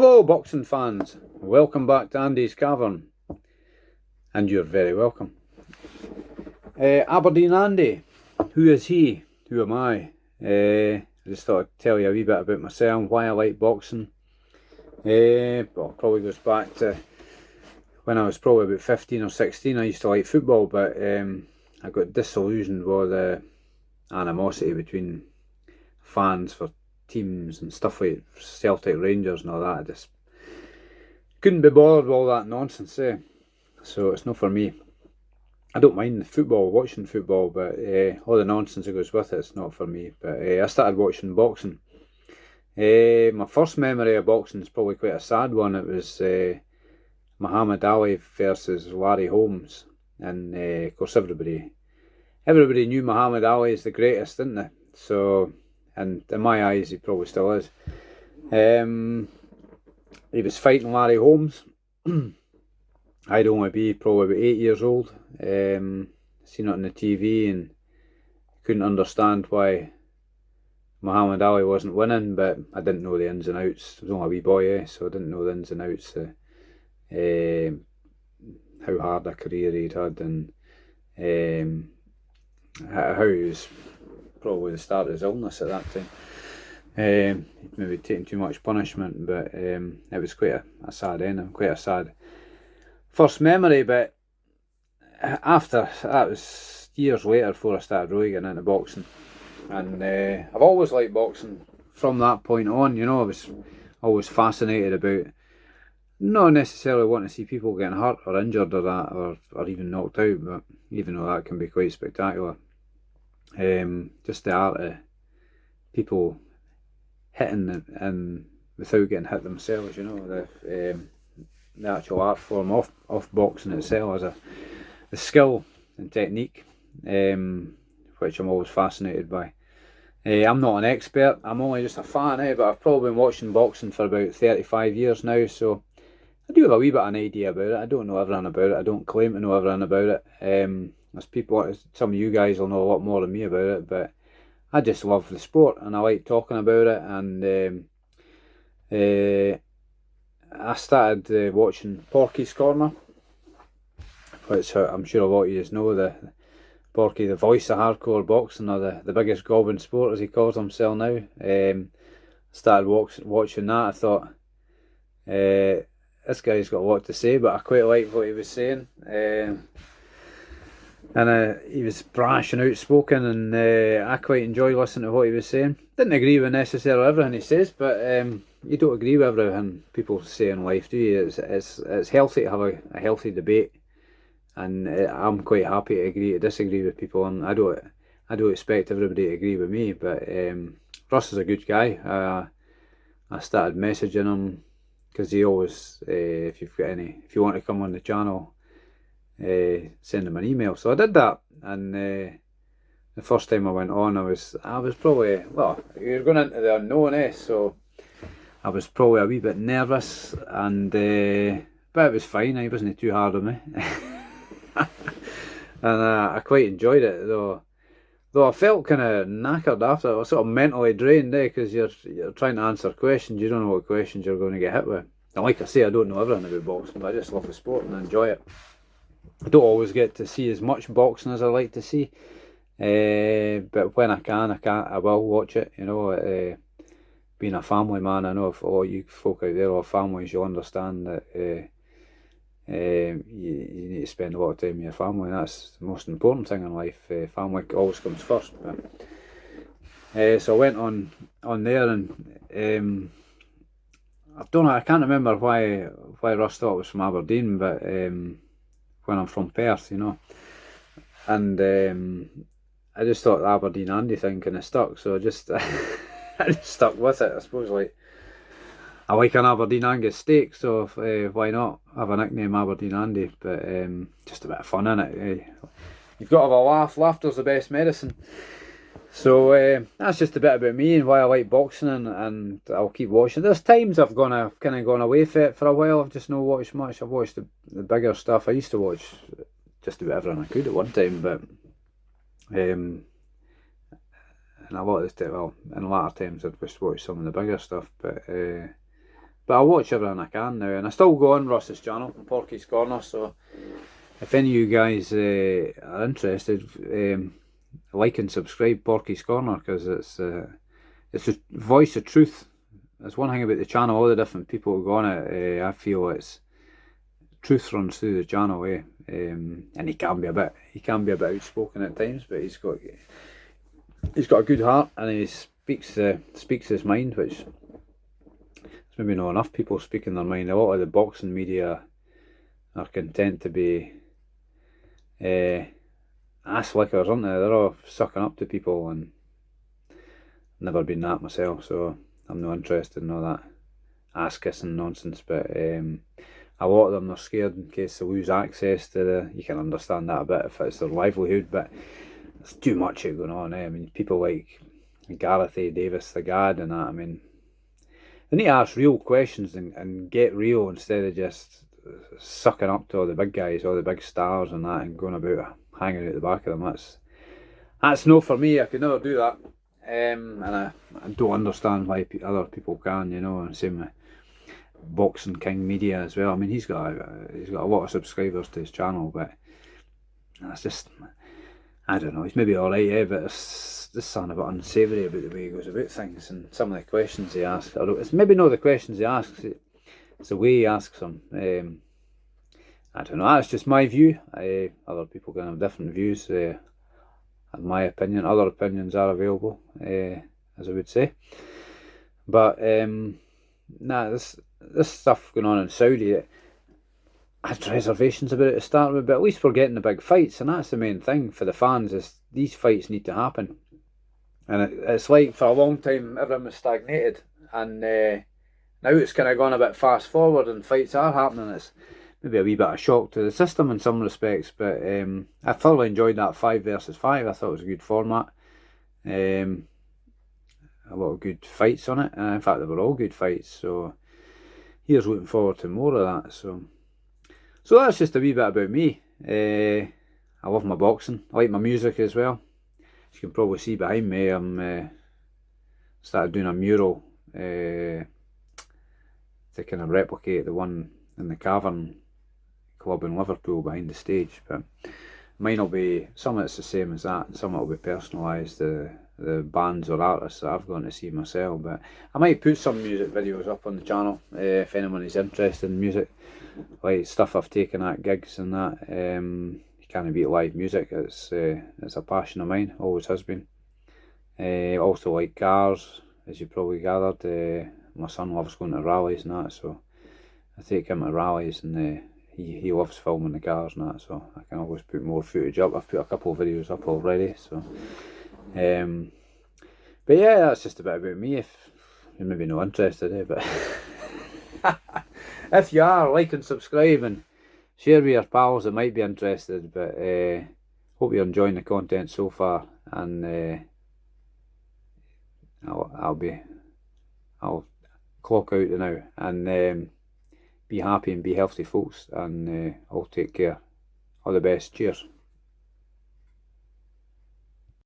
Hello boxing fans, welcome back to Andy's Cavern, and you're very welcome. Aberdeen Andy, who is he? Who am I? I just thought I'd tell you a wee bit about myself, why I like boxing. Well, probably goes back to when I was probably about 15 or 16. I used to like football, but I got disillusioned with the animosity between fans for teams and stuff like Celtic, Rangers and all that. I just couldn't be bothered with all that nonsense, so it's not for me. I don't mind football, watching football, but all the nonsense that goes with it's not for me. But I started watching boxing. My first memory of boxing is probably quite a sad one. It was Muhammad Ali versus Larry Holmes, and of course everybody knew Muhammad Ali is the greatest, didn't they? So, and in my eyes, he probably still is. He was fighting Larry Holmes. I'd only be probably about 8 years old. Seen it on the TV and couldn't understand why Muhammad Ali wasn't winning, but I didn't know the ins and outs. I was only a wee boy, so I didn't know the ins and outs of how hard a career he'd had, and how he was probably the start of his illness at that time. Maybe taking too much punishment, but it was quite a sad ending, quite a sad first memory. But after that was years later before I started really getting into boxing, and I've always liked boxing from that point on. You know, I was always fascinated about not necessarily wanting to see people getting hurt or injured or that, or even knocked out, but even though that can be quite spectacular, just the art of people hitting and without getting hit themselves, you know, the actual art form of boxing itself as a skill and technique, which I'm always fascinated by. I'm not an expert, I'm only just a fan, but I've probably been watching boxing for about 35 years now, so I do have a wee bit of an idea about it. I don't know everything about it, I don't claim to know everything about it. There's people, some of you guys will know a lot more than me about it, but I just love the sport and I like talking about it. And I started watching Porky's Corner, which I'm sure a lot of you know, the Porky, the voice of hardcore boxing, or the biggest gob in sport as he calls himself now. Started watching that. I thought, this guy's got a lot to say, but I quite liked what he was saying. And he was brash and outspoken, and I quite enjoy listening to what he was saying. Didn't agree with necessarily everything he says, but you don't agree with everything people say in life, do you? It's healthy to have a healthy debate, and I'm quite happy to agree to disagree with people, and I don't expect everybody to agree with me. But Russ is a good guy. I started messaging him because he always, if you want to come on the channel, send him an email. So I did that, and the first time I went on, I was probably, well, you're going into the unknown, so I was probably a wee bit nervous, and but it was fine. He wasn't too hard on me, and I quite enjoyed it, though I felt kind of knackered after. I was sort of mentally drained, because you're trying to answer questions, you don't know what questions you're going to get hit with. And like I say, I don't know everything about boxing, but I just love the sport and I enjoy it. I don't always get to see as much boxing as I like to see, but when I can, I will watch it. You know, being a family man, I know if all you folk out there are families, you'll understand that you need to spend a lot of time with your family. That's the most important thing in life. Family always comes first. But so I went on there, and I can't remember why Russ thought it was from Aberdeen, but when I'm from Perth, you know, and I just thought the Aberdeen Andy thing kind of stuck, so I just stuck with it. I suppose, like, I like an Aberdeen Angus steak, so why not have a nickname Aberdeen Andy? But just a bit of fun in it. You've got to have a laugh. Laughter's the best medicine. So that's just a bit about me and why I like boxing, and I'll keep watching. There's times I've kind of gone away from it for a while. I've just not watched much. I've watched the bigger stuff. I used to watch just about everything I could at one time, but and a lot of the time, well, in latter times I'd just watch some of the bigger stuff. But But I watch everything I can now, and I still go on Ross's channel, Porky's Corner. So if any of you guys are interested, like and subscribe Porky's Corner, because it's a voice of truth. That's one thing about the channel. All the different people who go on it, I feel it's truth runs through the channel, and he can be a bit outspoken at times, but he's got a good heart, and he speaks his mind, which there's maybe not enough people speaking their mind. A lot of the boxing media are content to be ass lickers, aren't they? They're all sucking up to people, and never been that myself, so I'm not interested in all that ass kissing nonsense. But a lot of them are scared in case they lose access to you can understand that a bit if it's their livelihood, but there's too much going on. I mean, people like Gareth A. Davis, the Gad, and that. I mean, they need to ask real questions and get real instead of just sucking up to all the big guys, all the big stars and that, and going about hanging out the back of them. That's no for me. I could never do that. And I don't understand why other people can, and same with Boxing King Media as well. I mean, he's got a lot of subscribers to his channel, but that's just, I don't know, he's maybe alright, but there's something a bit unsavoury about the way he goes about things, and some of the questions he asks. It's maybe not the questions he asks, it's the way he asks them. I don't know, that's just my view. Other people can have different views. In my opinion, other opinions are available, as I would say. But this stuff going on in Saudi, I had reservations about it to start with, but at least we're getting the big fights, and that's the main thing for the fans, is these fights need to happen. And it's like for a long time everything was stagnated, and now it's kind of gone a bit fast forward and fights are happening. It's maybe a wee bit of shock to the system in some respects, but I thoroughly enjoyed that 5 versus 5. I thought it was a good format. A lot of good fights on it, and in fact they were all good fights, so here's looking forward to more of that. So that's just a wee bit about me. I love my boxing, I like my music as well. As you can probably see behind me, I'm started doing a mural to kind of replicate the one in the Cavern Club in Liverpool behind the stage, but mine will be, some of it's the same as that, and some of it will be personalised, the bands or artists that I've gone to see myself. But I might put some music videos up on the channel if anyone is interested in music, like stuff I've taken at gigs and that. You can't beat live music. It's a passion of mine, always has been. Also like cars, as you probably gathered. My son loves going to rallies and that, so I take him to rallies, and he loves filming the cars and that, so I can always put more footage up. I've put a couple of videos up already, so but yeah, that's just a bit about me. If you're maybe not interested, but if you are, like and subscribe and share with your pals that might be interested. But hope you're enjoying the content so far, and I'll clock out now, and be happy and be healthy, folks, and I'll take care. All the best. Cheers.